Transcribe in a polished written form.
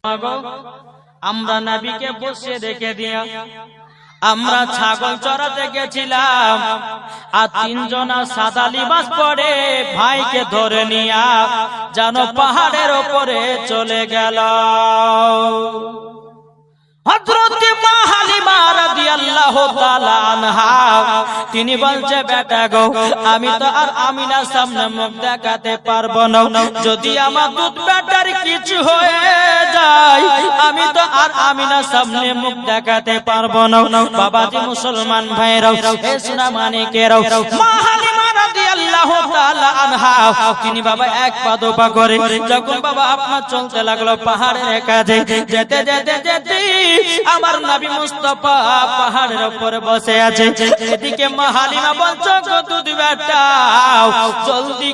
মাগো আমরা নবীকে বসে রেখে দিয়া আমরা ছাগল চড়াতে গেছিলাম, আর তিনজনা সাদা লিবাস পরে ভাইকে ধরে নিয়া যেন পাহাড়ের ওপরে চলে গেল। হযরত মা হালিমা রাদিয়াল্লাহু তাআলা আনহা তিনি বলছে, বেটা গো আমি তো আর আমিনার সামনে মুখ দেখাতে পারবো না, যদি আমার দুধ বেটার কিছু হয়ে যায় আমি তো আর আমিনার সামনে মুখ দেখাতে পারবো না। বাবাজি মুসলমান ভাইরাও, এ সোনা মানিকেরাও, মা হালিমা রাদিয়াল্লাহু তাআলা আনহা তিনি বাবা এক পা দো পা করে যখন বাবা আপনার চলতে লাগলো পাহাড়ের কাছে, যেতে যেতে যেতে আমার নবী মুস্তাফা পাহাড়ের উপরে বসে আছে। এদিকে মা হালিমা বলছো, দুধ বেটা জলদি